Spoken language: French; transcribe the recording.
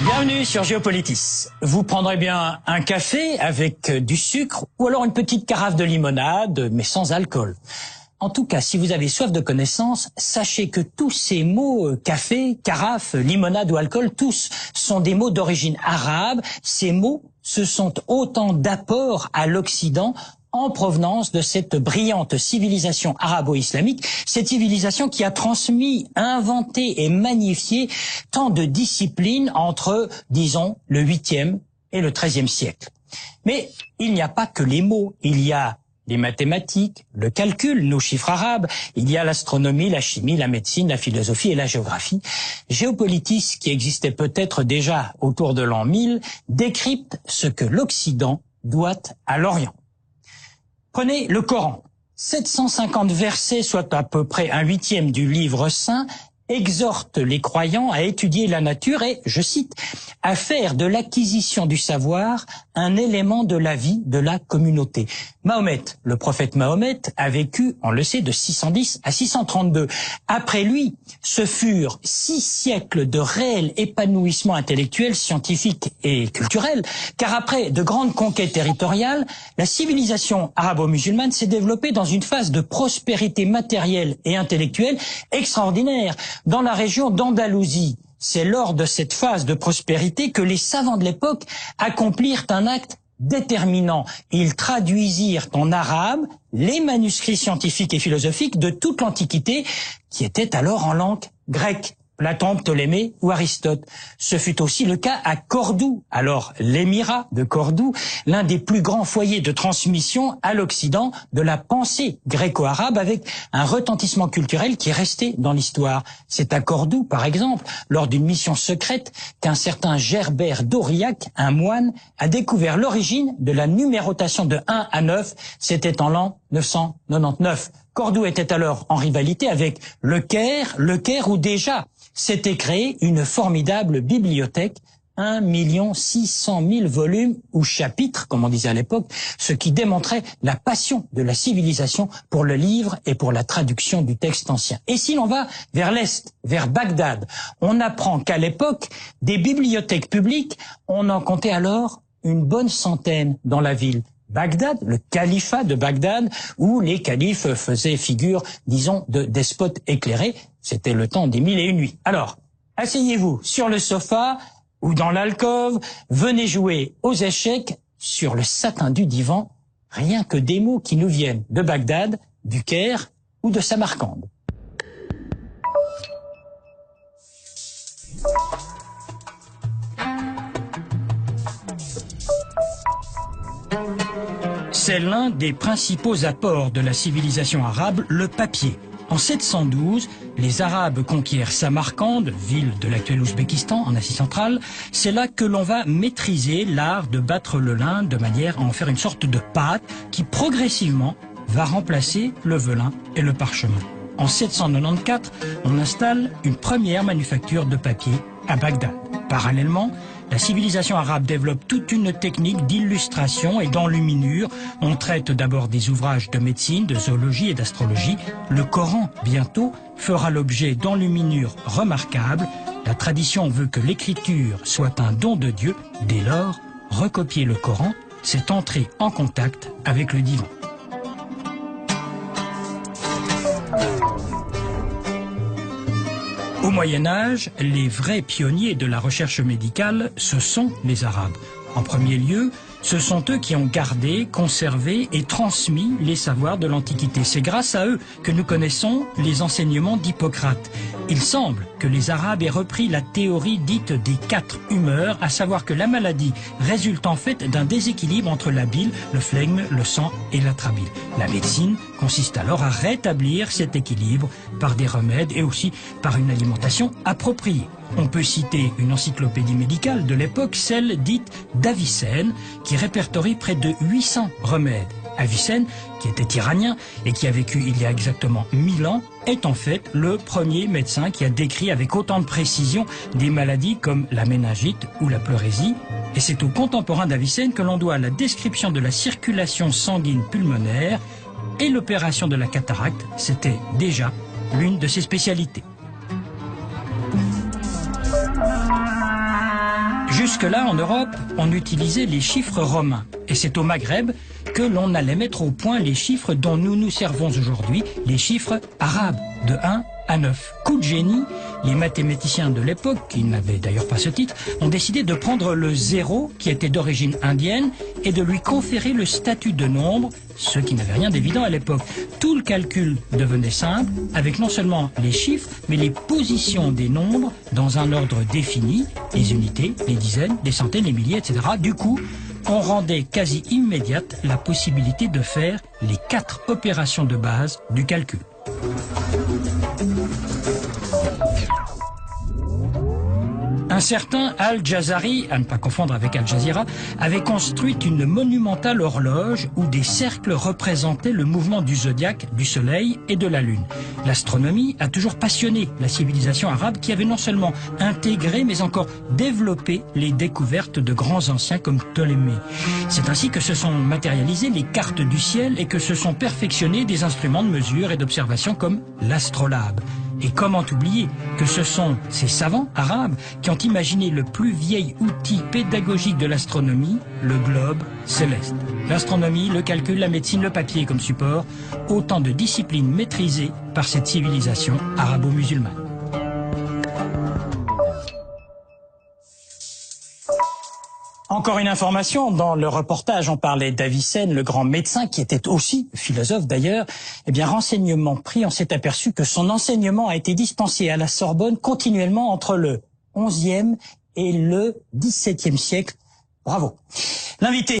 Bienvenue sur Géopolitis. Vous prendrez bien un café avec du sucre ou alors une petite carafe de limonade, mais sans alcool. En tout cas, si vous avez soif de connaissances, sachez que tous ces mots, café, carafe, limonade ou alcool, tous sont des mots d'origine arabe. Ces mots, ce sont autant d'apports à l'Occident en provenance de cette brillante civilisation arabo-islamique, cette civilisation qui a transmis, inventé et magnifié tant de disciplines entre, disons, le 8e et le 13e siècle. Mais il n'y a pas que les mots, il y a les mathématiques, le calcul, nos chiffres arabes, il y a l'astronomie, la chimie, la médecine, la philosophie et la géographie. Géopolitis, qui existait peut-être déjà autour de l'an 1000, décrypte ce que l'Occident doit à l'Orient. Prenez le Coran. 750 versets, soit à peu près un huitième du livre saint, exhortent les croyants à étudier la nature et, je cite, à faire de l'acquisition du savoir un élément de la vie de la communauté. Mahomet, le prophète Mahomet, a vécu, on le sait, de 610 à 632. Après lui, ce furent 6 siècles de réel épanouissement intellectuel, scientifique et culturel, car après de grandes conquêtes territoriales, la civilisation arabo-musulmane s'est développée dans une phase de prospérité matérielle et intellectuelle extraordinaire. Dans la région d'Andalousie, c'est lors de cette phase de prospérité que les savants de l'époque accomplirent un acte déterminant. Ils traduisirent en arabe les manuscrits scientifiques et philosophiques de toute l'Antiquité, qui étaient alors en langue grecque. Platon, Ptolémée ou Aristote. Ce fut aussi le cas à Cordoue, alors l'émirat de Cordoue, l'un des plus grands foyers de transmission à l'Occident de la pensée gréco-arabe avec un retentissement culturel qui est resté dans l'histoire. C'est à Cordoue, par exemple, lors d'une mission secrète, qu'un certain Gerbert d'Aurillac, un moine, a découvert l'origine de la numérotation de 1 à 9. C'était en l'an 999. Cordoue était alors en rivalité avec le Caire où déjà s'était créée une formidable bibliothèque, 1 600 000 volumes ou chapitres, comme on disait à l'époque, ce qui démontrait la passion de la civilisation pour le livre et pour la traduction du texte ancien. Et si l'on va vers l'Est, vers Bagdad, on apprend qu'à l'époque, des bibliothèques publiques, on en comptait alors une bonne centaine dans la ville. Bagdad, le califat de Bagdad, où les califes faisaient figure, disons, de despotes éclairés. C'était le temps des 1001 nuits. Alors, asseyez-vous sur le sofa ou dans l'alcôve, venez jouer aux échecs sur le satin du divan, rien que des mots qui nous viennent de Bagdad, du Caire ou de Samarcande. C'est l'un des principaux apports de la civilisation arabe, le papier. En 712, les Arabes conquièrent Samarcande, ville de l'actuel Ouzbékistan, en Asie centrale. C'est là que l'on va maîtriser l'art de battre le lin de manière à en faire une sorte de pâte qui progressivement va remplacer le velin et le parchemin. En 794, on installe une première manufacture de papier à Bagdad. Parallèlement, la civilisation arabe développe toute une technique d'illustration et d'enluminure. On traite d'abord des ouvrages de médecine, de zoologie et d'astrologie. Le Coran, bientôt, fera l'objet d'enluminures remarquables. La tradition veut que l'écriture soit un don de Dieu. Dès lors, recopier le Coran, c'est entrer en contact avec le divin. Au Moyen-Âge, les vrais pionniers de la recherche médicale, ce sont les Arabes. En premier lieu, ce sont eux qui ont gardé, conservé et transmis les savoirs de l'Antiquité. C'est grâce à eux que nous connaissons les enseignements d'Hippocrate. Il semble que les Arabes aient repris la théorie dite des 4 humeurs, à savoir que la maladie résulte en fait d'un déséquilibre entre la bile, le flegme, le sang et l'atrabile. La médecine consiste alors à rétablir cet équilibre par des remèdes et aussi par une alimentation appropriée. On peut citer une encyclopédie médicale de l'époque, celle dite d'Avicenne, qui répertorie près de 800 remèdes. Avicenne, qui était iranien et qui a vécu il y a exactement 1000 ans, est en fait le premier médecin qui a décrit avec autant de précision des maladies comme la méningite ou la pleurésie. Et c'est aux contemporains d'Avicenne que l'on doit la description de la circulation sanguine pulmonaire et l'opération de la cataracte. C'était déjà l'une de ses spécialités. Jusque-là, en Europe, on utilisait les chiffres romains. Et c'est au Maghreb que l'on allait mettre au point les chiffres dont nous nous servons aujourd'hui, les chiffres arabes, de 1 à 9. Coup de génie, les mathématiciens de l'époque, qui n'avaient d'ailleurs pas ce titre, ont décidé de prendre le 0, qui était d'origine indienne, et de lui conférer le statut de nombre, ce qui n'avait rien d'évident à l'époque. Tout le calcul devenait simple, avec non seulement les chiffres, mais les positions des nombres dans un ordre défini, les unités, les dizaines, les centaines, les milliers, etc. Du coup, on rendait quasi immédiate la possibilité de faire les 4 opérations de base du calcul. Un certain Al-Jazari, à ne pas confondre avec Al Jazeera, avait construit une monumentale horloge où des cercles représentaient le mouvement du zodiaque, du soleil et de la lune. L'astronomie a toujours passionné la civilisation arabe qui avait non seulement intégré mais encore développé les découvertes de grands anciens comme Ptolémée. C'est ainsi que se sont matérialisées les cartes du ciel et que se sont perfectionnés des instruments de mesure et d'observation comme l'astrolabe. Et comment oublier que ce sont ces savants arabes qui ont imaginé le plus vieil outil pédagogique de l'astronomie, le globe céleste. L'astronomie, le calcul, la médecine, le papier comme support, autant de disciplines maîtrisées par cette civilisation arabo-musulmane. Encore une information, dans le reportage, on parlait d'Avicenne, le grand médecin, qui était aussi philosophe d'ailleurs. Eh bien, renseignement pris, on s'est aperçu que son enseignement a été dispensé à la Sorbonne continuellement entre le XIe et le XVIIe siècle. Bravo. L'invité